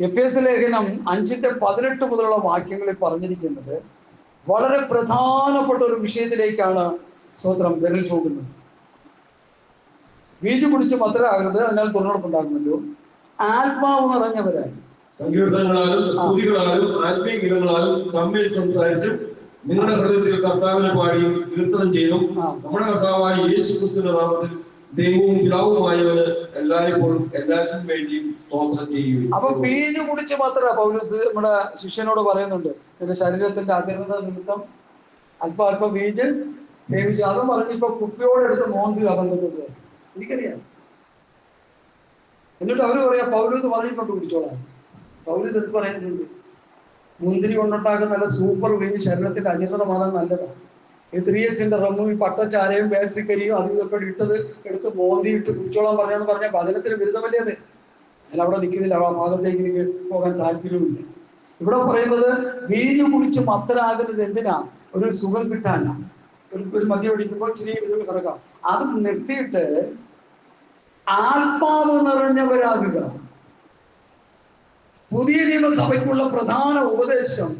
എഫേസ്യ ലേഖനം 5:18 മുതലുള്ള വാക്യങ്ങളിൽ പറഞ്ഞിരിക്കുന്നത് വളരെ പ്രധാനപ്പെട്ട ഒരു വിഷയത്തിലേക്കാണ് സ്തോത്രം വിരൽ ചൂണ്ടുന്നത്. വീഞ്ഞു കുടിച്ച് മധുരമാകരുത്, അതിനാൽ തൊഴിലുറപ്പുണ്ടാകുമല്ലോ, ആത്മാവ് നിറഞ്ഞവരായി സങ്കീർത്തനങ്ങളാലും സ്തുതികളാലും ആത്മീയ ഗീതങ്ങളാലും തമ്മിൽ സംസാരിച്ചും നിങ്ങളുടെ ഹൃദയത്തിൽ കർത്താവിനെ പാടിയും കീർത്തനം ചെയ്തും നമ്മുടെ കർത്താവായ യേശു ക്രിസ്തുവിന്റെ നാമത്തിൽ ദൈവവും പിതാവുമായവന് എല്ലായ്പ്പോഴും എല്ലാവർക്കും വേണ്ടിയും സ്തോത്രം ചെയ്യും. അപ്പൊ വീഞ്ഞു കുടിച്ച് മാത്രമേ പൗലോസ് നമ്മുടെ ശിഷ്യനോട് പറയുന്നുണ്ട്, എന്റെ ശരീരത്തിന്റെ അതിർണത നിമിത്തം അല്പം വീഞ്ഞ് സേവിച്ചു. അതും പറഞ്ഞ് ഇപ്പൊ കുപ്പിയോടെടുത്ത് മോന്തി അബന്ധത്തെ എനിക്കറിയാം. എന്നിട്ട് അവര് പറയാ പൗലോസ് പറഞ്ഞിട്ടുണ്ട് കുടിച്ചോളാം. പൗലോസ് എടുത്ത് പറയുന്നുണ്ട്, മുന്തിരി കൊണ്ടുണ്ടാക്കുന്ന നല്ല സൂപ്പർ വീഞ്ഞ് ശരീരത്തിന്റെ അജീർണത മാറാൻ നല്ലതാണ്. ഈ 3Xന്റെ റമ്മും ഈ പട്ടച്ചാരയും ബാറ്ററിക്കരിയും അതും ഇതൊക്കെ ഇട്ടത് എടുത്ത് മോന്തി ഇട്ട് കുടിച്ചോളാൻ പറയാന്ന് പറഞ്ഞാൽ വചനത്തിന് വിരുദ്ധമല്ലേ അത്? ഞാൻ അവിടെ നിൽക്കുന്നില്ല, ആ ഭാഗത്തേക്ക് എനിക്ക് പോകാൻ താല്പര്യമില്ല. ഇവിടെ പറയുന്നത് വീഞ്ഞു കുടിച്ച് മത്തരാകുന്നത് എന്തിനാ? ഒരു സുഖം കിട്ടാനാ. ഒരു മദ്യം ഒഴിക്കുമ്പോൾ ഇച്ചിരി ഇത് കിടക്കാം. അത് നിർത്തിയിട്ട് ആത്മാവ് നിറഞ്ഞവരാകുക. പുതിയ നിയമസഭയ്ക്കുള്ള പ്രധാന ഉപദേശം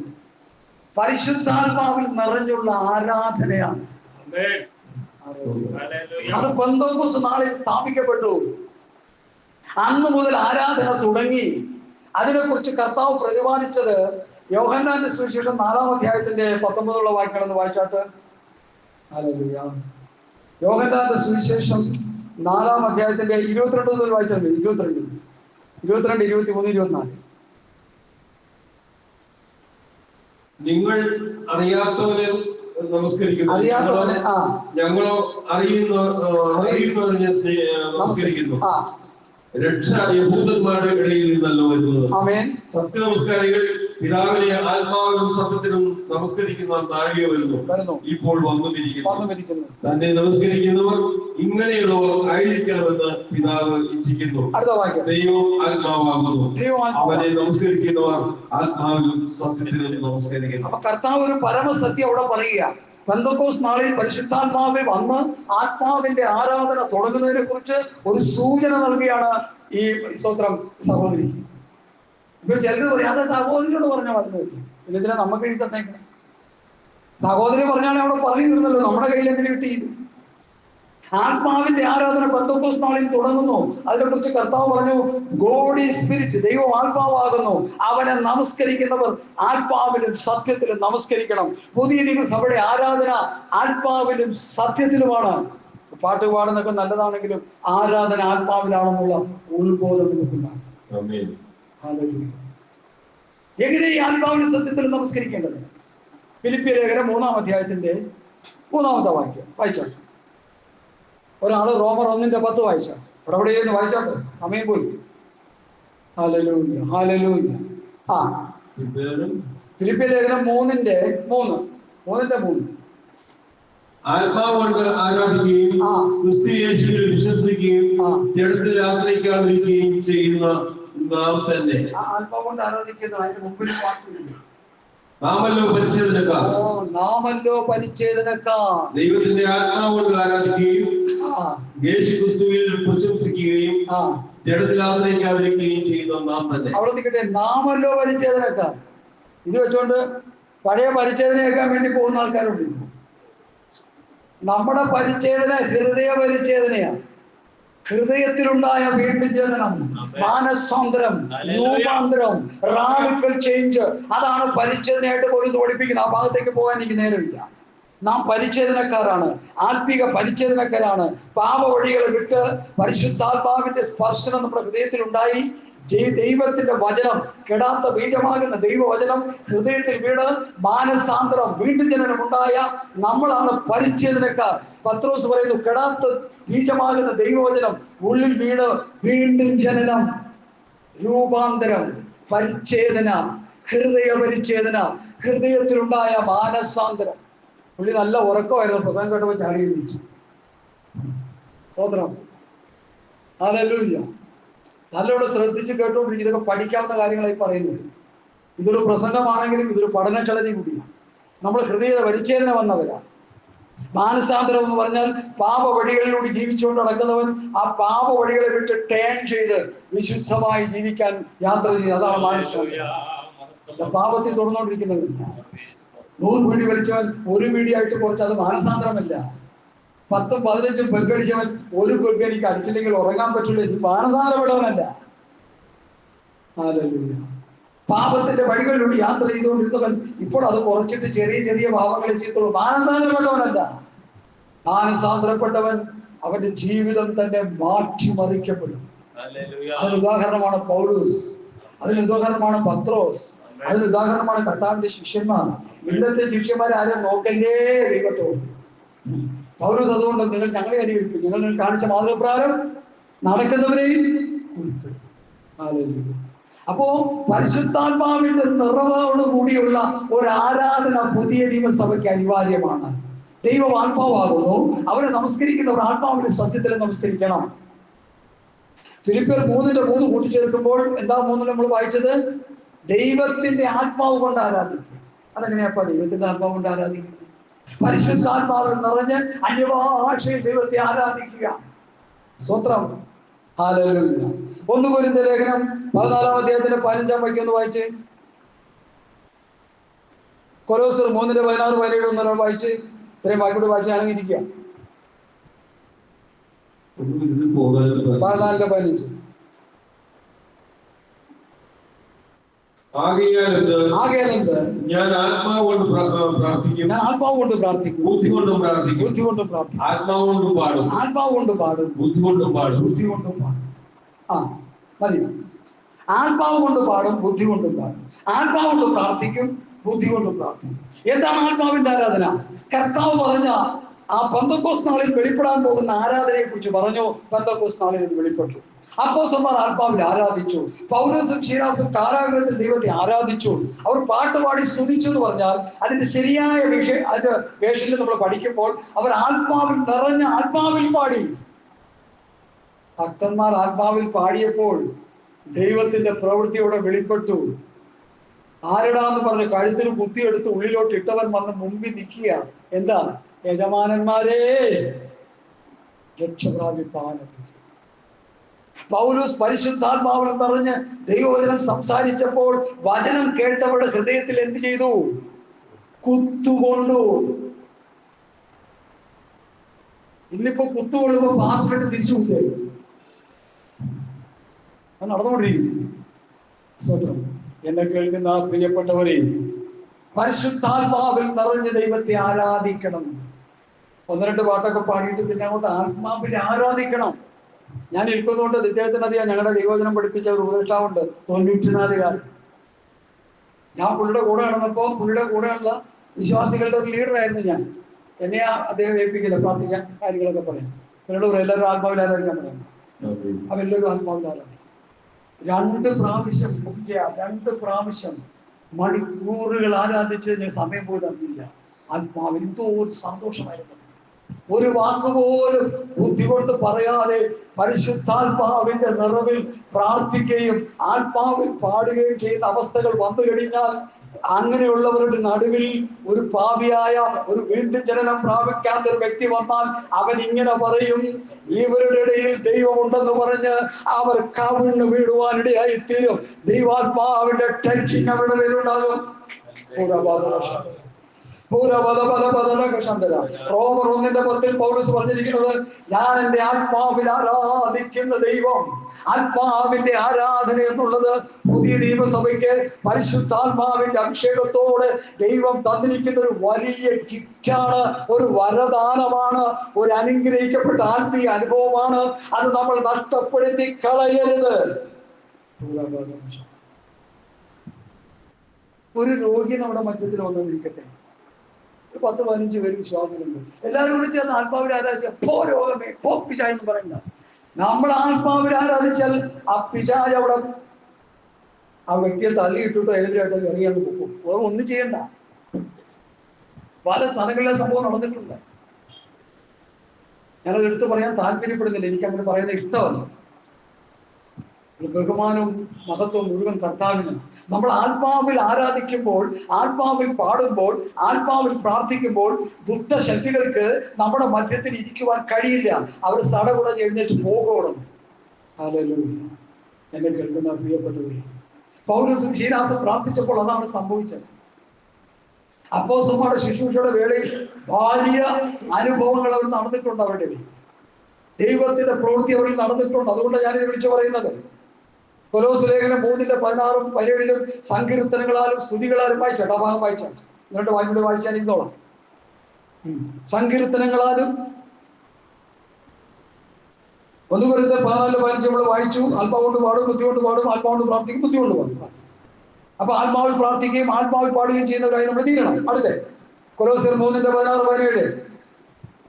പരിശുദ്ധാത്മാവിൽ നിറഞ്ഞുള്ള ആരാധനയാണ്. അത് പെന്തക്കോസ്ത് നാളിൽ സ്ഥാപിക്കപ്പെട്ടു. അന്ന് മുതൽ ആരാധന തുടങ്ങി. അതിനെക്കുറിച്ച് കർത്താവ് പ്രതിപാദിച്ചത് യോഹന്നാന്റെ സുവിശേഷം 4-ാം അധ്യായത്തിന്റെ 19 വാക്യങ്ങളെന്ന് വായിച്ചാട്ട്. യോഹന്നാന്റെ സുവിശേഷം 4-ാം അധ്യായത്തിന്റെ 22 മുതൽ വായിച്ചാൽ 22, 23, 24. നിങ്ങൾ അറിയാത്തവനെ നമസ്കരിക്കുന്നു, ഞങ്ങളോ അറിയുന്നതിനെ നമസ്കരിക്കുന്നു. രക്ഷ യഹൂദന്മാരുടെ ഇടയിൽ നിന്നല്ലോ വരുന്നത്. സത്യ നമസ്കാരികൾ പിതാവിനെ ആത്മാവിലും സത്യത്തിലും നമസ്കരിക്കുന്ന നാഴിക വരുന്നു, ഇപ്പോൾ വന്നുമിരിക്കുന്നു. തന്നെ നമസ്കരിക്കുന്നവർ ഇങ്ങനെയുള്ളവർ ആയിരിക്കണമെന്ന് പിതാവ് ഇച്ഛിക്കുന്നു. ദൈവം ആത്മാവാകുന്നു, അവനെ നമസ്കരിക്കുന്നവർ ആത്മാവിലും സത്യത്തിലും നമസ്കരിക്കുന്നു. അപ്പൊ കർത്താവ് ഒരു പരമസത്യം അവിടെ പറയുക. പെന്തക്കോസ്ത് നാളിൽ പരിശുദ്ധാത്മാവിൽ വന്ന് ആത്മാവിന്റെ ആരാധന തുടങ്ങുന്നതിനെ കുറിച്ച് ഒരു സൂചന നൽകിയാണ് ഈ സ്തോത്രം സഹോദരി. ഇപ്പൊ ചിലർ പറയും അത് സഹോദരിയോട് പറഞ്ഞാൽ പറഞ്ഞത് ഇതിനെ നമുക്ക് എഴുതി തന്നേക്കണം. സഹോദരി പറഞ്ഞാൽ അവിടെ പറയുന്നുണ്ടല്ലോ, നമ്മുടെ കയ്യിൽ എന്തിനു കിട്ടിയത്? ആത്മാവിന്റെ ആരാധന പെന്തക്കോസ്ത് നാളിൽ തുടങ്ങുന്നു. അതിനെക്കുറിച്ച് കർത്താവ് പറഞ്ഞു, ഗോഡ് ഈസ് സ്പിരിറ്റ്, ദൈവം ആത്മാവാകുന്നു, അവനെ നമസ്കരിക്കുന്നവർ ആത്മാവിലും സത്യത്തിലും നമസ്കരിക്കണം. പുതിയ നിയമസഭയുടെ ആരാധന ആത്മാവിലും സത്യത്തിലുമാണ്. പാട്ട് പാടുന്നൊക്കെ നല്ലതാണെങ്കിലും ആരാധന ആത്മാവിലാണെന്നുള്ള ഉൾബോധം നമുക്കുണ്ടാകും. എങ്ങനെ ഈ ആത്മാവിലും സത്യത്തിലും നമസ്കരിക്കേണ്ടത്? ഫിലിപ്പിയ ലേഖനം 3-ാം അധ്യായത്തിന്റെ 3-ാമത്തെ വാക്യം വായിച്ചാട്ടെ. ഒരാള് റോമർ 1:10 വായിച്ചാ. അവിടെ എവിടെയെന്ന് വായിച്ചാട്ടെ, സമയം പോയി. Hallelujah, hallelujah. ഫിലിപ്പിയ ലേഖനം 3:3. ആത്മാവ് കൊണ്ട് ആരാധിക്കുകയും ക്രിസ്തു യേശുവിൽ വിശ്വസിക്കുകയും ജഡത്തിൽ ആശ്രയിക്കാതിരിക്കുകയും ചെയ്യുന്ന നാം തന്നെ. ആത്മാവ് കൊണ്ട് ആരാധിക്കുന്ന അതിന്റെ മുമ്പിൽ നാമല്ലോ പരിച്ഛേദനക്കാർ ദൈവത്തിന്റെ ആത്മാവ് കൊണ്ട് ആരാധിക്കുകയും യേശു ക്രിസ്തുവിൽ പ്രശംസിക്കുകയും ജഡത്തിൽ ആശ്രയിക്കാതിരിക്കുകയും ചെയ്യുന്ന നാം തന്നെ. അവിടെ നിൽക്കട്ടെ, നാമല്ലോ പരിച്ഛേദനക്കാർ. ഇത് വെച്ചോണ്ട് പഴയ പരിച്ഛേദനയേക്കാൻ വേണ്ടി പോകുന്ന ആൾക്കാരുണ്ട്. നമ്മുടെ പരിച്ഛേദന ഹൃദയ പരിച്ഛേദനയാണ്. ഹൃദയത്തിലുണ്ടായ വീണ്ടും ജനനം, മാനസാന്തരം, രൂപാന്തരം, റാഡിക്കൽ ചേഞ്ച്, അതാണ് പരിച്ഛേദനയായിട്ട് പോലീസ് പഠിപ്പിക്കുന്നത്. ആ ഭാഗത്തേക്ക് പോകാൻ എനിക്ക് നേരമില്ല. നാം പരിച്ഛേദനക്കാരാണ്, ആത്മീക പരിച്ഛേദനക്കാരാണ്. പാപ വഴികളെ വിട്ട് പരിശുദ്ധാത്മാവിന്റെ സ്പർശനം നമ്മുടെ ഹൃദയത്തിൽ ഉണ്ടായി ദൈവത്തിന്റെ വചനം, കെടാത്ത ബീജമാകുന്ന ദൈവവചനം ഹൃദയത്തിൽ വീണ് മാനസാന്തരം, വീണ്ടും ജനനം ഉണ്ടായ നമ്മളാണ് പരിച്ഛേദനക്കാർ. പത്രോസ് പറയുന്നു, കെടാത്ത ബീജമാകുന്ന ദൈവവചനം ഉള്ളിൽ വീണ് വീണ്ടും ജനനം, രൂപാന്തരം, പരിച്ഛേദന, ഹൃദയ പരിച്ഛേദന, ഹൃദയത്തിലുണ്ടായ മാനസാന്തരം. പുള്ളി നല്ല ഉറക്കമായിരുന്നു, പ്രസംഗം കേട്ടപ്പോൾ ചാടി എഴുതിച്ചു. സ്വതന്ത്രം. ഹല്ലേലൂയ. നല്ലോണം ശ്രദ്ധിച്ച് കേട്ടോണ്ടിരിക്കും. ഇതൊക്കെ പഠിക്കാവുന്ന കാര്യങ്ങളായി പറയുന്നത്. ഇതൊരു പ്രസംഗമാണെങ്കിലും ഇതൊരു പഠനക്കളരി കൂടിയാണ്. നമ്മൾ ഹൃദയ പരിച്ഛേദന വന്നവരാണ്. മാനസാന്തരം എന്ന് പറഞ്ഞാൽ പാപ വഴികളിലൂടെ ജീവിച്ചുകൊണ്ട് നടക്കുന്നവൻ ആ പാപ വഴികളെ വിട്ട് ടേൺ ചെയ്ത് വിശുദ്ധമായി ജീവിക്കാൻ യാത്ര ചെയ്യുന്നത്. അതാണ് മാനസാന്തരം. പാപത്തിൽ തുറന്നുകൊണ്ടിരിക്കുന്നത് 100 വീടി വലിച്ചവൻ 1 വീടിയായിട്ട് കുറച്ച്, അത് മാനസാന്തരമല്ല. 10ഉം 15ഉം പെഗ്ഗടിച്ചവൻ 1 പെഗ് എനിക്ക് അടിച്ചില്ലെങ്കിൽ ഉറങ്ങാൻ പറ്റില്ല, ഇത് മാനസാന്തരപ്പെട്ടവനല്ല. പാപത്തിന്റെ വഴികളിലൂടെ യാത്ര ചെയ്തുകൊണ്ടിരുന്നവൻ ഇപ്പോൾ അത് കുറച്ചിട്ട് ചെറിയ ചെറിയ പാപങ്ങളെ ചെയ്തുള്ളൂ. മാനസാന്തരപ്പെട്ടവനല്ല. മാനസാന്തരപ്പെട്ടവൻ അവന്റെ ജീവിതം തന്നെ മാറ്റിമറിക്കപ്പെടും. അതിന് ഉദാഹരണമാണ് പൗലോസ്, അതിന് ഉദാഹരണമാണ് പത്രോസ്, അതിന് ഉദാഹരണമാണ് കർത്താവിന്റെ ശിഷ്യന്മാർ. ഇന്നത്തെ ശിഷ്യന്മാരെ ആരും നോക്കല്ലേ ദൈവത്തോട്. പൗലോസ് അതുകൊണ്ട് നിങ്ങൾ ഞങ്ങളെ അനുകരിക്കും, ഞങ്ങൾ കാണിച്ച മാതൃപ്രകാരം നടക്കുന്നവരെയും കുറിച്ച്. അപ്പോ പരിശുദ്ധാത്മാവിന്റെ നിറവോട് കൂടിയുള്ള ഒരു ആരാധന പുതിയ നിയമസഭയ്ക്ക് അനിവാര്യമാണ്. ദൈവം ആത്മാവാകുന്നു, അവരെ നമസ്കരിക്കേണ്ടവർ ആത്മാവിന്റെ സത്യത്തിൽ നമസ്കരിക്കണം. ഫിലിപ്പിയർ 3:3 കൂട്ടിച്ചേർക്കുമ്പോൾ എന്താ 3 നമ്മൾ വായിച്ചത്? ദൈവത്തിന്റെ ആത്മാവ് കൊണ്ട് ആരാധിക്കുക. അതെങ്ങനെയാപ്പാ ദൈവത്തിന്റെ ആത്മാവ് കൊണ്ട് ആരാധിക്കുക? പരിശുദ്ധാത്മാവിൽ നിറഞ്ഞ് അന്യഭാഷയിൽ ദൈവത്തെ ആരാധിക്കുക. സ്തോത്രം. ഹല്ലേലൂയ. 1 കൊരിന്ത്യർ ലേഖനം 14-ാം അധ്യായത്തിന്റെ 15-ാം വാക്യം ഒന്ന് വായിച്ച്. കൊലോസ്യർ 3:16-17 ഒന്നര വായിച്ച്. ഇത്രയും വാക്യോട് വായിച്ച് അടങ്ങിയിരിക്കുക. 14-15. ആകയാലെന്ത്? ഞാൻ ആത്മാവ് കൊണ്ട് പ്രാർത്ഥിക്കും, ബുദ്ധി കൊണ്ടും പ്രാർത്ഥിക്കും, ആത്മാവ് കൊണ്ട് പാടും, ബുദ്ധി കൊണ്ടും പാടും. മതി. ആത്മാവ് കൊണ്ട് പാടും, ബുദ്ധി കൊണ്ടും പാടും. ആത്മാവ് കൊണ്ട് പ്രാർത്ഥിക്കും, ബുദ്ധി കൊണ്ടും പ്രാർത്ഥിക്കും. എന്താണ് ആത്മാവിന്റെ ആരാധന? കർത്താവ് പറഞ്ഞ ആ പെന്തക്കോസ്ത് നാളിൽ വെളിപ്പെടാൻ പോകുന്ന ആരാധനയെ കുറിച്ച് പറഞ്ഞു. പെന്തക്കോസ്ത് നാളിൽ ഇത് വെളിപ്പെട്ടു. അപ്പോസ്തലന്മാർ ആത്മാവിൽ ആരാധിച്ചു. പൗലോസും ശീലാസും കാരാഗ്രഹത്തിൽ ദൈവത്തെ ആരാധിച്ചു. അവർ പാട്ടുപാടി സ്തുതിച്ചു എന്ന് പറഞ്ഞാൽ അതിന്റെ ശരിയായ അതിന്റെ വേഷയിൽ നമ്മൾ പഠിക്കുമ്പോൾ അവർ ആത്മാവിൽ നിറഞ്ഞ ആത്മാവിൽ പാടി. ഭക്തന്മാർ ആത്മാവിൽ പാടിയപ്പോൾ ദൈവത്തിന്റെ പ്രവൃത്തിയോടെ വെളിപ്പെട്ടു. ആരടാന്ന് പറഞ്ഞ് കഴുത്തിന് കുത്തിയെടുത്ത് ഉള്ളിലോട്ട് ഇട്ടവൻ വന്ന് മുമ്പിൽ നിൽക്കുക. എന്താ? യജമാനന്മാരെ രക്ഷപ്രാപിപ്പാൻ. പൗലോസ് പരിശുദ്ധാത്മാവിൽ നിറഞ്ഞ് ദൈവവചനം സംസാരിച്ചപ്പോൾ വചനം കേട്ടവരുടെ ഹൃദയത്തിൽ എന്ത് ചെയ്തു? കുത്തുകൊണ്ടു. ഇന്നിപ്പോ കുത്തുകൊള്ളുമ്പോ പാസ്വേഡ് തിരിച്ചു കുത്തേ നടന്നുകൊണ്ടിരിക്കുന്നു. സ്വന്തം എന്നെ കേൾക്കുന്ന പ്രിയപ്പെട്ടവരെ, പരിശുദ്ധാത്മാവിൽ നിറഞ്ഞ് ദൈവത്തെ ആരാധിക്കണം. 1-2 പാട്ടൊക്കെ പാടിയിട്ട് പിന്നെ അങ്ങോട്ട് ആത്മാവിൽ ആരാധിക്കണം. ഞാൻ ഇരിക്കുന്നതുകൊണ്ട് ഇദ്ദേഹത്തിന് അറിയാം, ഞങ്ങളുടെ ദൈവവചനം പഠിപ്പിച്ച ഒരു ഉപദേഷ്ടാവുണ്ട് 94കാരൻ. ഞാൻ പുള്ളിയുടെ കൂടെ നടന്നപ്പോ പുള്ളിയുടെ കൂടെയുള്ള വിശ്വാസികളുടെ ഒരു ലീഡറായിരുന്നു ഞാൻ. എന്നെ അദ്ദേഹം ഏൽപ്പിക്കില്ല, പ്രാർത്ഥിക്കാൻ കാര്യങ്ങളൊക്കെ പറയും. എന്നോട് പറയും എല്ലാവരും ആത്മാവിൽ ആരാധിക്കാൻ പറയുന്നു. അവരെല്ലാവരും ആത്മാവിൽ ആരാധിക്കും. 2 പ്രാവശ്യം 2 പ്രാവശ്യം മണിക്കൂറുകൾ ആരാധിച്ചതിന് സമയം പോയി തന്നില്ല. ആത്മാവിൽ എന്തോ ഒരു സന്തോഷമായിരുന്നു. ഒരു വാക്കുപോലും ബുദ്ധി കൊണ്ട് പറയാതെ പരിശുദ്ധാത്മാവിന്റെ നിറവിൽ പ്രാർത്ഥിക്കുകയും ആത്മാവിൽ പാടുകയും ചെയ്യുന്ന അവസ്ഥകൾ വന്നു കഴിഞ്ഞാൽ, അങ്ങനെയുള്ളവരുടെ നടുവിൽ ഒരു പാപിയായ ഒരു വീണ്ടും ജനനം പ്രാപിക്കാത്ത ഒരു വ്യക്തി വന്നാൽ അവൻ ഇങ്ങനെ പറയും, ഇവരുടെ ഇടയിൽ ദൈവമുണ്ടെന്ന് പറഞ്ഞ് അവർ കവിണ്ണ് വീടുവാനിടയായി തീരും. ദൈവാത്മാവിന്റെ ടച്ചിങ് അവരുടെ മേലുണ്ടാകും. റോമർ 1:10 പൗലോസ് പറഞ്ഞിരിക്കുന്നത്, ഞാൻ എൻ്റെ ആത്മാവിൽ ആരാധിക്കുന്ന ദൈവം. ആത്മാവിന്റെ ആരാധന എന്നുള്ളത് പുതിയ നിയമസഭയ്ക്ക് പരിശുദ്ധാത്മാവിന്റെ അഭിഷേകത്തോടെ ദൈവം തന്നിരിക്കുന്ന ഒരു വലിയ ഗിഫ്റ്റാണ്, ഒരു വരദാനമാണ്, ഒരു അനുഗ്രഹിക്കപ്പെട്ട ആത്മീയ അനുഭവമാണ്. അത് നമ്മൾ നഷ്ടപ്പെടുത്തി കളയരുത്. ഒരു രോഗി നമ്മുടെ മധ്യത്തിൽ വന്നിരിക്കട്ടെ, 10-15 പേര് വിശ്വാസമുണ്ട്. എല്ലാവരും കൂടി ചേർന്ന് ആത്മാവിൽ ആരാധിച്ചാൽ പോ രോഗമേ പോ പിശാച് എന്ന് പറയണ്ട. നമ്മൾ ആത്മാവിൽ ആരാധിച്ചാൽ ആ പിശാച് അവിടെ ആ വ്യക്തിയെ തള്ളിയിട്ടിട്ടോ എതിരായിട്ടോ ഇറങ്ങിയാന്ന് പോകും. വേറെ ഒന്നും ചെയ്യണ്ട. പല സ്ഥലങ്ങളിലെ സംഭവം നടന്നിട്ടുണ്ട്. ഞാനത് എടുത്തു പറയാൻ താല്പര്യപ്പെടുന്നില്ല, എനിക്ക് അങ്ങനെ പറയുന്നത് ഇഷ്ടമല്ല. ബഹുമാനവും മഹത്വവും മുഴുവൻ കർത്താവിന്. നമ്മൾ ആത്മാവിൽ ആരാധിക്കുമ്പോൾ, ആത്മാവിൽ പാടുമ്പോൾ, ആത്മാവിൽ പ്രാർത്ഥിക്കുമ്പോൾ ദുഷ്ടശക്തികൾക്ക് നമ്മുടെ മധ്യത്തിൽ ഇരിക്കുവാൻ കഴിയില്ല. അവർ സടകുടഞ്ഞ് എഴുന്നേറ്റ് പോകണം. ഹല്ലേലൂയ. എന്നെ കേൾക്കുന്ന പ്രിയപ്പെട്ടവരെ, പൗലോസും ശീലാസും പ്രാർത്ഥിച്ചപ്പോൾ അതാണ് സംഭവിച്ചത്. അപ്പോസ്തലന്മാരുടെ ശുശ്രൂഷയുടെ വേളയിൽ വലിയ അനുഭവങ്ങൾ അവർ നടന്നിട്ടുണ്ട്. അവരുടെ ദൈവത്തിന്റെ പ്രവൃത്തി അവരിൽ നടന്നിട്ടുണ്ട്. അതുകൊണ്ട് ഞാനിത് വിളിച്ചു പറയുന്നത്. കൊലോസ് ലേഖനം 3:16-17 സങ്കീർത്തനങ്ങളാലും സ്തുതികളാലും വായിച്ചാട്ട്. ആ ഭാഗം വായിച്ചാട്ട്. എന്നിട്ട് വായിക്കൂടെ വായിച്ചാൽ ഇരുന്നോളാം. സങ്കീർത്തനങ്ങളാലും 1 Corinthians 14:15 നമ്മൾ വായിച്ചു. ആത്മാവ് കൊണ്ട് പാടും, ബുദ്ധി കൊണ്ട് പാടും, ആത്മാവ് കൊണ്ട് പ്രാർത്ഥിക്കും, ബുദ്ധി കൊണ്ട് പാടും. അപ്പൊ ആത്മാവിൽ പ്രാർത്ഥിക്കുകയും ആത്മാവിൽ പാടുകയും ചെയ്യുന്നവരായി നമ്മൾ തീരണം. അടുത്ത കൊലോസ്യർ 3:16-17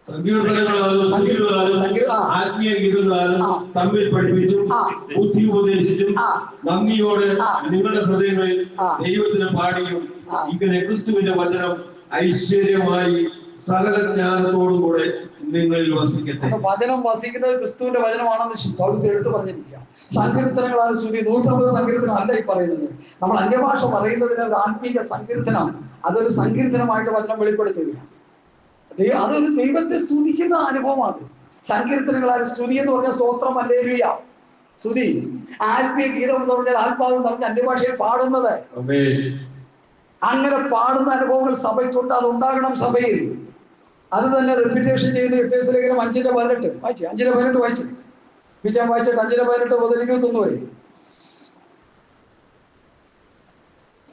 സങ്കീർത്തനങ്ങളാലും ആത്മീയ ഗീതങ്ങളാലും തമ്മിൽ പഠിപ്പിച്ചും ബുദ്ധി ഉപദേശിച്ചും നന്ദിയോടെ നിങ്ങളുടെ ഹൃദയങ്ങളിൽ ദൈവത്തിന് പാടിയും ഇങ്ങനെ ക്രിസ്തുവിന്റെ വചനം ഐശ്വര്യമായി സകല ജ്ഞാനത്തോടും കൂടെ നിങ്ങളിൽ വസിക്കട്ടെ. വചനം വസിക്കുന്നത് ക്രിസ്തുവിന്റെ വചനമാണെന്ന് പൗലോസ് എടുത്തു പറഞ്ഞിരിക്കുക. സങ്കീർത്തനങ്ങളാണ് സ്തുതി. 150 സങ്കീർത്തനം അല്ല ഈ പറയുന്നത്. നമ്മൾ അന്യഭാഷ പറയുന്നതിന് ഒരു ആത്മീക സങ്കീർത്തനം, അതൊരു സങ്കീർത്തനമായിട്ട് വചനം വെളിപ്പെടുത്തുകയാണ്. അതൊരു ദൈവത്തെ സ്തുതിക്കുന്ന അനുഭവമാണ്. സങ്കീർത്തനങ്ങളാണ് സ്തുതി എന്ന് പറഞ്ഞാൽ സ്തോത്രം, ഹല്ലേലൂയ, സ്തുതി. ആത്മീയ ഗീതം എന്ന് പറഞ്ഞാൽ ആത്മാവ് പറഞ്ഞ അന്യഭാഷയിൽ പാടുന്നത്. അങ്ങനെ പാടുന്ന അനുഭവങ്ങൾ സഭയ്ക്കുണ്ട്. അത് ഉണ്ടാകണം സഭയിൽ. അത് തന്നെ റെപ്യൂട്ടേഷൻ ചെയ്യുന്ന എഫേസ്യ ലേഖനം 5:18 വായിച്ചു. 5:18 വായിച്ചു. വിജയം വായിച്ചിട്ട് 5:18 മുതൽ 21 വരെ.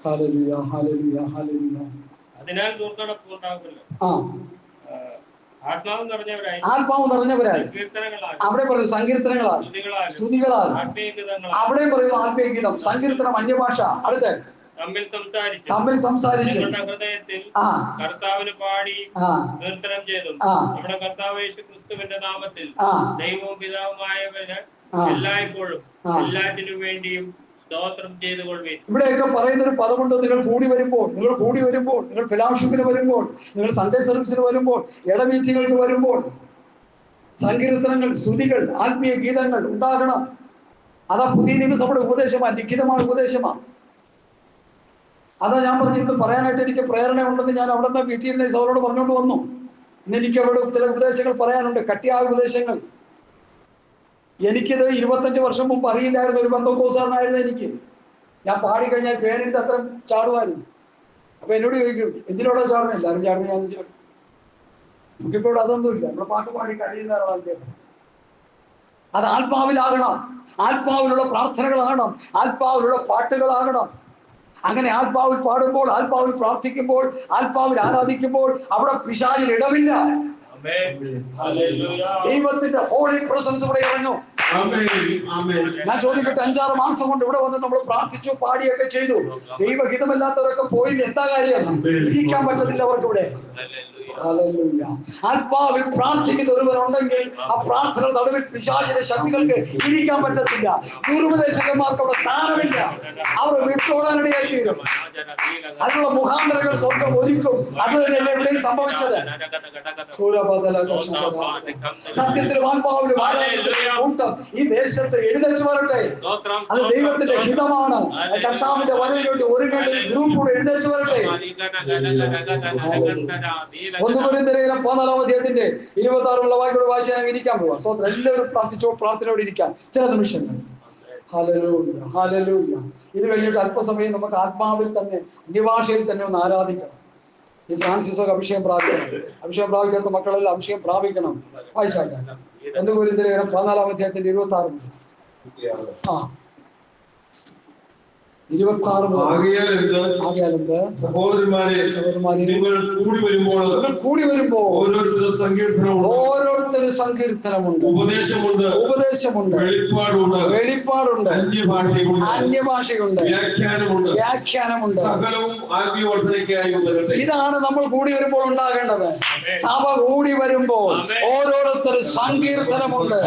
Hallelujah, hallelujah, hallelujah. അതിനാൽ ദുർനടപ്പ് ഉണ്ടാകുമല്ലോ. ആത്മാവ് നിറഞ്ഞവരായി അവിടെ പറയും സങ്കീർത്തനങ്ങളാൽ സ്തുതികളാൽ. അവിടെ പറയും ആത്മീയ ഗീതം. സങ്കീർത്തനം അന്യഭാഷ. അടുത്ത തമ്മിൽ സംസാരിച്ചു ഹൃദയത്തിൽ കർത്താവിന് പാടി കീർത്തനം ചെയ്തു. നമ്മുടെ കർത്താവ് യേശു ക്രിസ്തുവിന്റെ നാമത്തിൽ ദൈവവും പിതാവുമായവന് എല്ലായ്പ്പോഴും എല്ലാറ്റിനും വേണ്ടിയും സ്തോത്രം ചെയ്തുകൊള്ളുവിൻ. ഇവിടെയൊക്കെ പറയുന്ന ഒരു പദമുണ്ട്. നിങ്ങൾ കൂടി വരുമ്പോൾ, നിങ്ങൾ ഫെലോഷിപ്പിന് വരുമ്പോൾ, നിങ്ങൾ സൺഡേ സർവീസിന് വരുമ്പോൾ, ഇടമീറ്റിങ്ങൾക്ക് വരുമ്പോൾ സങ്കീർത്തനങ്ങൾ, സ്തുതികൾ, ആത്മീയ ഗീതങ്ങൾ ഉണ്ടാകണം. അതാ പുതിയ നിയമസഭയുടെ ഉപദേശമാണ്, ലിഖിതമായ ഉപദേശമാണ്. അതാ ഞാൻ പറഞ്ഞിരുന്നു പറയാനായിട്ട് എനിക്ക് പ്രേരണ ഉണ്ടെന്ന് ഞാൻ അവിടെ നിന്ന് വീട്ടിൽ നിന്ന് സൗരോട് പറഞ്ഞുകൊണ്ട് വന്നു. ഇന്ന് എനിക്ക് അവിടെ ചില ഉപദേശങ്ങൾ പറയാനുണ്ട്, കട്ടിയായ ഉപദേശങ്ങൾ. എനിക്കിത് 25 വർഷം മുമ്പ് അറിയില്ലായിരുന്നു. ഒരു ബന്ധോസാരനായിരുന്നു എനിക്ക്. ഞാൻ പാടിക്കഴിഞ്ഞാൽ പേരിന്റെ അത്ര ചാടുമായിരുന്നു. അപ്പൊ എന്നോട് ചോദിക്കും എന്തിനോടാ ചാടണം? എല്ലാവരും ചാടുന്ന ഞാൻ ചാടും. നമുക്കിപ്പോൾ അതൊന്നുമില്ല. നമ്മുടെ പാട്ട് പാടി കഴിയുന്ന ആളാണ്. അത് ആത്മാവിലാകണം. ആത്മാവിലുള്ള പ്രാർത്ഥനകളാകണം. ആത്മാവിലുള്ള പാട്ടുകളാകണം. അങ്ങനെ ആത്മാവിൽ പാടുമ്പോൾ, ആത്മാവിൽ പ്രാർത്ഥിക്കുമ്പോൾ, ആത്മാവിൽ ആരാധിക്കുമ്പോൾ അവിടെ പിശാചിന് ഇടമില്ല. ദൈവത്തിന്റെ ഹോളി പ്രസൻസ് ഇവിടെ ഇറങ്ങും. ഞാൻ ചോദിക്കട്ടെ, 5-6 മാസം കൊണ്ട് ഇവിടെ വന്ന് നമ്മൾ പ്രാർത്ഥിച്ചു, പാടിയൊക്കെ ചെയ്തു. ദൈവഹിതമല്ലാത്തവരൊക്കെ പോയി എന്താ കാര്യം? ഇരിക്കാൻ പറ്റത്തില്ല അവർക്ക് ഇവിടെ. ആത്മാവിൽ പ്രാർത്ഥിക്കുന്ന ഒരുവരുണ്ടെങ്കിൽ ആ പ്രാർത്ഥന നടുവിൽ പിശാചിന്റെ ശക്തികൾക്ക് ഇരിക്കാൻ പറ്റത്തില്ല. ദുർപദേശകന്മാർക്ക് അവിടെ സ്ഥാനമില്ല. അവർ വിട്ടോടാനിടയായി തീരും. അതിനുള്ള മുഖാന്തരങ്ങൾ സ്വന്തം ഒരുക്കും. അത് തന്നെയല്ലേ എവിടെയും സംഭവിച്ചത്. സത്യത്തിലും ആത്മാവിലും കൂട്ടം ഈ ദേശത്ത് എഴുന്നേറ്റ് വരട്ടെ. അത് ദൈവത്തിന്റെ ഹിതമാണ്. കർത്താവിന്റെ വരവിനുവേണ്ടി ഒരുങ്ങേണ്ട ഗ്രൂപ്പ് കൂടെ എഴുന്നേറ്റ് വരട്ടെ. 1 Corinthians 14-ന്റെ 26 വാക്യോട് വായിച്ച് ഞാൻ ഇരിക്കാൻ പോവാം. സ്വന്തം എല്ലാവരും പ്രാർത്ഥനയോട് ഇരിക്കാം ചില നിമിഷങ്ങൾ. Hallelujah, hallelujah. ഇത് കഴിഞ്ഞിട്ട് അല്പസമയം നമുക്ക് ആത്മാവിൽ തന്നെ, അന്യഭാഷയിൽ തന്നെ ഒന്ന് ആരാധിക്കണം. ഈ ഫ്രാൻസിസൊക്കെ അഭിഷേകം പ്രാപിക്കണം. അഭിഷേകം പ്രാപിക്കാത്ത മക്കളെല്ലാം അഭിഷേകം പ്രാപിക്കണം. വായിച്ചാൽ 1 Corinthians 14-ന്റെ 26 സഹോദരന്മാരെ, നിങ്ങൾ കൂടി വരുമ്പോൾ ഓരോരുത്തരും സങ്കീർത്തനമുണ്ട്, ഉപദേശമുണ്ട്, വെളിപ്പാടുണ്ട്, അന്യഭാഷയുണ്ട്, വ്യാഖ്യാനമുണ്ട്. ഇതാണ് നമ്മൾ കൂടി വരുമ്പോൾ ഉണ്ടാകേണ്ടത്. സഭ കൂടി വരുമ്പോൾ ഓരോരുത്തരും സങ്കീർത്തനമുണ്ട്,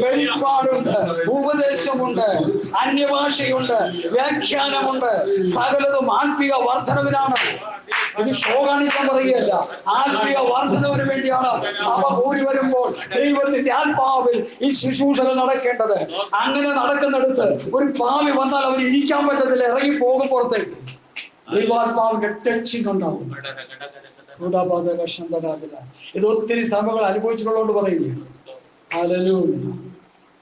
വെളിപ്പാടുണ്ട്, ഉപദേശമുണ്ട്, അന്യഭാഷയുണ്ട്, വ്യാഖ്യാനമുണ്ട്. സകലതും ആത്മീയ വർധനവിനാണ്. ഇത് ഷോ കാണിക്കാൻ പറയുകയല്ല, ആത്മീയ വർദ്ധനവിന് വേണ്ടിയാണ് സഭ കൂടി വരുമ്പോൾ ദൈവത്തിന്റെ ആത്മാവിൽ ഈ ശുശ്രൂഷകൾ നടക്കേണ്ടത്. അങ്ങനെ നടക്കുന്നിടത്ത് ഒരു പാവി വന്നാൽ അവർ ഇരിക്കാൻ പറ്റത്തില്ല, ഇറങ്ങി പോകും പുറത്തേക്ക്. ദൈവാത്മാവിന്റെ ടച്ചിങ് ഉണ്ടാവും. ഇത് ഒത്തിരി സഭകൾ അനുഭവിച്ചിട്ടുള്ളതുകൊണ്ട് പറയുകയാണ്. ഹല്ലേലൂയ.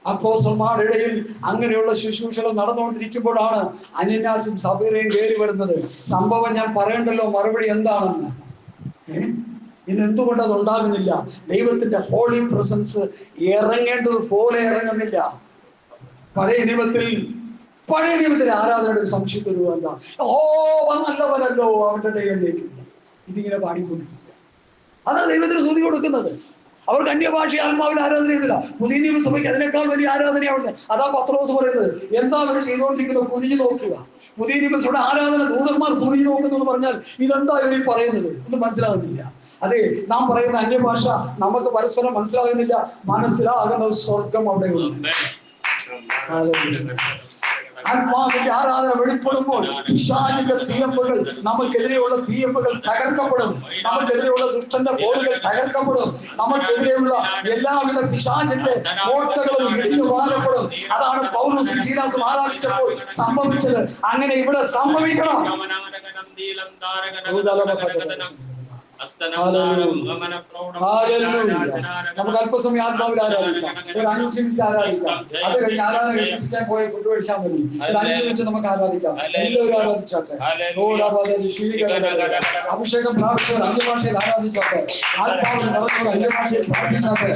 അപ്പോസ്തലന്മാരുടെ ഇടയിൽ അങ്ങനെയുള്ള ശുശ്രൂഷകൾ നടന്നുകൊണ്ടിരിക്കുമ്പോഴാണ് അനന്യാസും സഫീറയും കയറി വരുന്നത്. സംഭവം ഞാൻ പറയണ്ടല്ലോ മറുപടി എന്താണെന്ന്. ഇന്ന് എന്തുകൊണ്ട് അത് ഉണ്ടാകുന്നില്ല? ദൈവത്തിന്റെ ഹോളി പ്രസൻസ് ഇറങ്ങേണ്ടത് പോലെ ഇറങ്ങുന്നില്ല. പഴയ നിയമത്തിൽ ആരാധനയുടെ ഒരു സംശയത്തെ രൂപം എന്താ? നല്ലവനല്ലോ അവന്റെ ദൈവത്തിലേക്ക് ഇതിങ്ങനെ പാടിക്കൊണ്ടിരിക്കുക. അതാണ് ദൈവത്തിന് സ്തുതി കൊടുക്കുന്നത്. അവർക്ക് അന്യഭാഷ ആത്മാവിൽ ആരാധന ചെയ്തില്ല. പുതിയ നിയമസഭയ്ക്ക് അതിനേക്കാൾ വലിയ ആരാധനയാണ്. അതാ പത്രോസ് പറയുന്നത്. എന്താ അവർ ചെയ്തുകൊണ്ടിരിക്കുന്നത്? കുനിഞ്ഞു നോക്കുക. പുതിയ നിയമസഭയുടെ ആരാധന ദൂതന്മാർ കുനിഞ്ഞു നോക്കുന്നു പറഞ്ഞാൽ ഇതെന്താ ഇവർ പറയുന്നത്? ഒന്നും മനസ്സിലാകുന്നില്ല. അതെ, നാം പറയുന്ന അന്യഭാഷ നമുക്ക് പരസ്പരം മനസ്സിലാകുന്നില്ല. മനസ്സിലാകുന്ന സ്വർഗം അവിടെയുണ്ട്. ആത്മാവിന്റെ ആരാധന വെളിപ്പെടുമ്പോൾ പിശാചിന്റെ തീയമ്പുകൾ, നമുക്കെതിരെയുള്ള തീയമ്പുകൾ തകർക്കപ്പെടും. നമുക്കെതിരെയുള്ള ദുഷ്ടന്റെ പോലുകൾ തകർക്കപ്പെടും. നമുക്കെതിരെയുള്ള എല്ലാവിധ പിശാചിന്റെ കോട്ടകളും ഇടിഞ്ഞു വാഴപ്പെടും. അതാണ് പൗലോസും ശീലാസും ആരാധിച്ചപ്പോൾ സംഭവിച്ചത്. അങ്ങനെ ഇവിടെ സംഭവിക്കണം. നമുക്ക് അല്പസമയം ആത്മാവിൽ ആരാധിക്കാം. ഒരു 5 മിനിറ്റ് ആരാധിക്കാം. അത് കഴിഞ്ഞ് ആരാധന കഴിപ്പിച്ചാൽ പോയി കൊണ്ടുപിടിച്ചാൽ മതി. ഒരു 5 മിനിറ്റ് നമുക്ക് ആരാധിക്കാം. എല്ലാവരും ആരാധിച്ചാട്ടെ. അഭിഷേകം പ്രാപിച്ചവർ അന്യഭാഷയിൽ ആരാധിച്ചാട്ടെ. ആത്മാവിൽ നടന്നവർ അന്യഭാഷയിൽ പ്രാർത്ഥിച്ചാട്ടെ.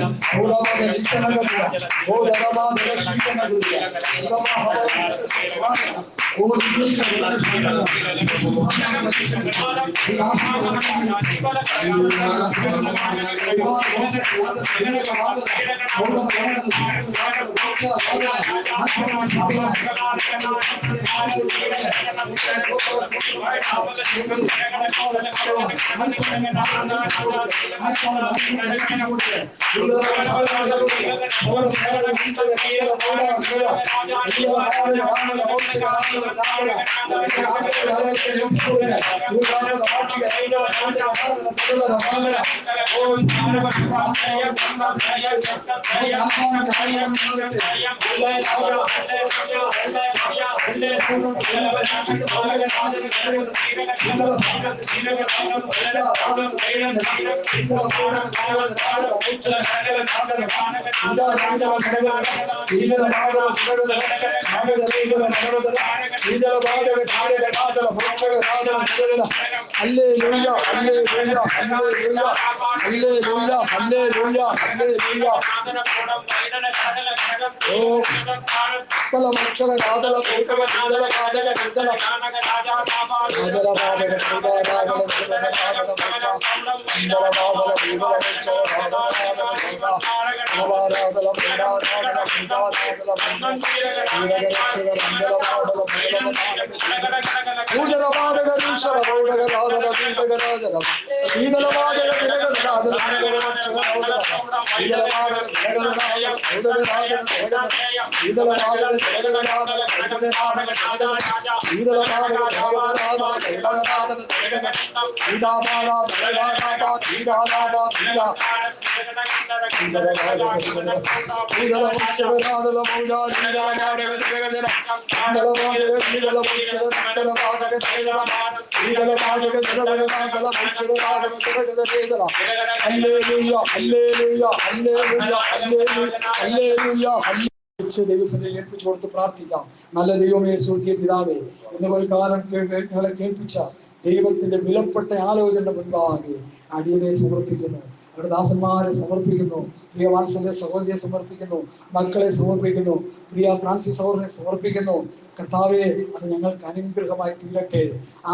ദൈവസഭയെ ഏൽപ്പിച്ചു കൊടുത്ത് പ്രാർത്ഥിക്കാം. നല്ല ദൈവമേ, സ്വർഗീയ പിതാവേ, ഇന്ന് കാലം ഞങ്ങളെ കേൾപ്പിച്ച ദൈവത്തിന്റെ വിലപ്പെട്ട ആലോചന മുൻപാകെ അടിയനെ സമർപ്പിക്കുന്നു. അവരുടെ ദാസന്മാരെ സമർപ്പിക്കുന്നു. പ്രിയ വാത്സല്യ സഹോദരിയെ സമർപ്പിക്കുന്നു. മക്കളെ സമർപ്പിക്കുന്നു. പ്രിയ ഫ്രാൻസിസ് സഹോദരനെ സമർപ്പിക്കുന്നു. കർത്താവേ, അത് ഞങ്ങൾക്ക് അനുഗ്രഹമായി തീരട്ടെ.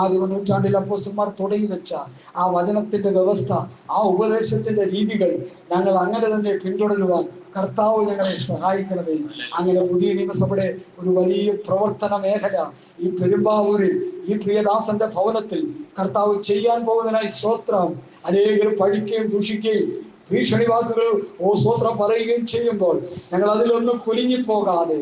ആദ്യ നൂറ്റാണ്ടിൽ അപ്പോസ്തലന്മാർ തുടങ്ങി വെച്ച ആ വചനത്തിന്റെ വ്യവസ്ഥ, ആ ഉപദേശത്തിന്റെ രീതികൾ ഞങ്ങൾ അങ്ങനെ തന്നെ പിന്തുടരുവാൻ കർത്താവ് ഞങ്ങളെ സഹായിക്കണമേ. അങ്ങനെ പുതിയ നിയമസഭയുടെ ഒരു വലിയ പ്രവർത്തന മേഖല ഈ പെരുമ്പാവൂരിൽ ഈ പ്രിയദാസന്റെ ഭവനത്തിൽ കർത്താവ് ചെയ്യാൻ പോകുന്നതിനായി സ്തോത്രം. അനേകർ പഴിക്കുകയും ദൂഷിക്കുകയും ഭീഷണി വാക്കുകൾ സ്തോത്രം പറയുകയും ചെയ്യുമ്പോൾ ഞങ്ങൾ അതിലൊന്നും കുലുങ്ങിപ്പോകാതെ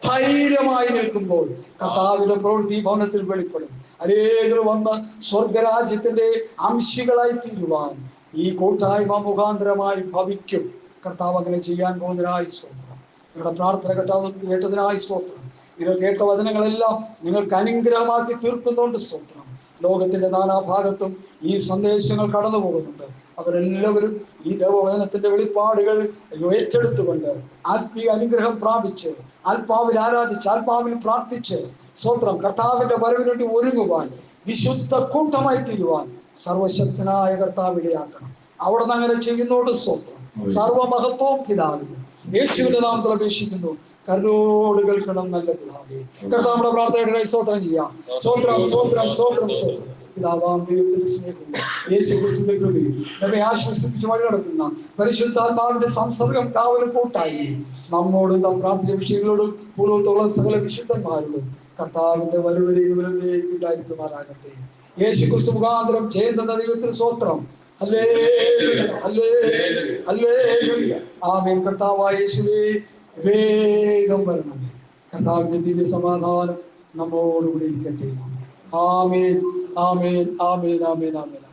ധൈര്യമായി നിൽക്കുമ്പോൾ കർത്താവിന്റെ പ്രവൃത്തി ഭവനത്തിൽ വെളിപ്പെടും. അനേകർ വന്ന് സ്വർഗരാജ്യത്തിന്റെ അംശികളായി തീരുവാൻ ഈ കൂട്ടായ്മ മുഖാന്തരമായി ഭവിക്കും. കർത്താവ് അങ്ങനെ ചെയ്യാൻ പോകുന്നതിനായി സ്തോത്രം. നിങ്ങളുടെ പ്രാർത്ഥന കേട്ടതിനായി സ്തോത്രം. നിങ്ങൾ കേട്ട വചനങ്ങളെല്ലാം നിങ്ങൾക്ക് അനുഗ്രഹമാക്കി തീർക്കുന്നുണ്ട് സ്തോത്രം. ലോകത്തിന്റെ നാനാഭാഗത്തും ഈ സന്ദേശങ്ങൾ കടന്നു പോകുന്നുണ്ട്. അവരെല്ലാവരും ഈ ദൈവവചനത്തിന്റെ വെളിപ്പാടുകൾ ഏറ്റെടുത്തുകൊണ്ട് ആത്മീയ അനുഗ്രഹം പ്രാപിച്ച് ആത്മാവിൽ ആരാധിച്ച് ആത്മാവിൽ പ്രാർത്ഥിച്ച് സ്തോത്രം കർത്താവിന്റെ വരവിന് വേണ്ടി ഒരുങ്ങുവാൻ വിശുദ്ധ കൂട്ടമായി തീരുവാൻ സർവശക്തനായ കർത്താവ് ഇടയാക്കണം. അവിടെ നിന്ന് അങ്ങനെ ചെയ്യുന്നോട് സ്തോത്രം. സർവമഹത്വവും പിതാവിന് യേശുവിന്റെ നാമത്തിൽ അപേക്ഷിക്കുന്നു. കരുണോട് കേൾക്കണം നല്ല പിതാവേ. കർത്താവിന്റെ പ്രാർത്ഥനയുടെ സ്തോത്രം ചെയ്യാം. സ്തോത്രം സ്തോത്രം സ്തോത്രം സ്തോത്രം. പിതാവാം ദൈവത്തിന്റെ സ്നേഹവും യേശു ക്രിസ്തുവിന്റെ കൃപയും നമ്മെ ആശ്വസിപ്പിച്ച് വഴി നടത്തുന്ന പരിശുദ്ധാത്മാവിന്റെ സംസർഗം കാവലും കൂട്ടായി നമ്മോടും നാം പ്രാർത്ഥിച്ച വിഷയങ്ങളോടും പൂർവ്വത്തുള്ള സകല വിശുദ്ധന്മാരോടും കർത്താവിന്റെ വരവരെയും ഉണ്ടായിരിക്കുമാറാകട്ടെ. യേശു ക്രിസ്തു മുഖാന്തരം ചെയ്യുന്ന ദൈവത്തിന് സ്തോത്രം. ആമേൻ. കർത്താവായ യേശുവേ വേഗം വരണമേ. കർത്താവിന്റെ ദിവ്യ സമാധാനം നമ്മോടുകൂടി ഇരിക്കട്ടെ. ആമേൻ ആമേൻ ആമേൻ ആമേൻ ആമേൻ.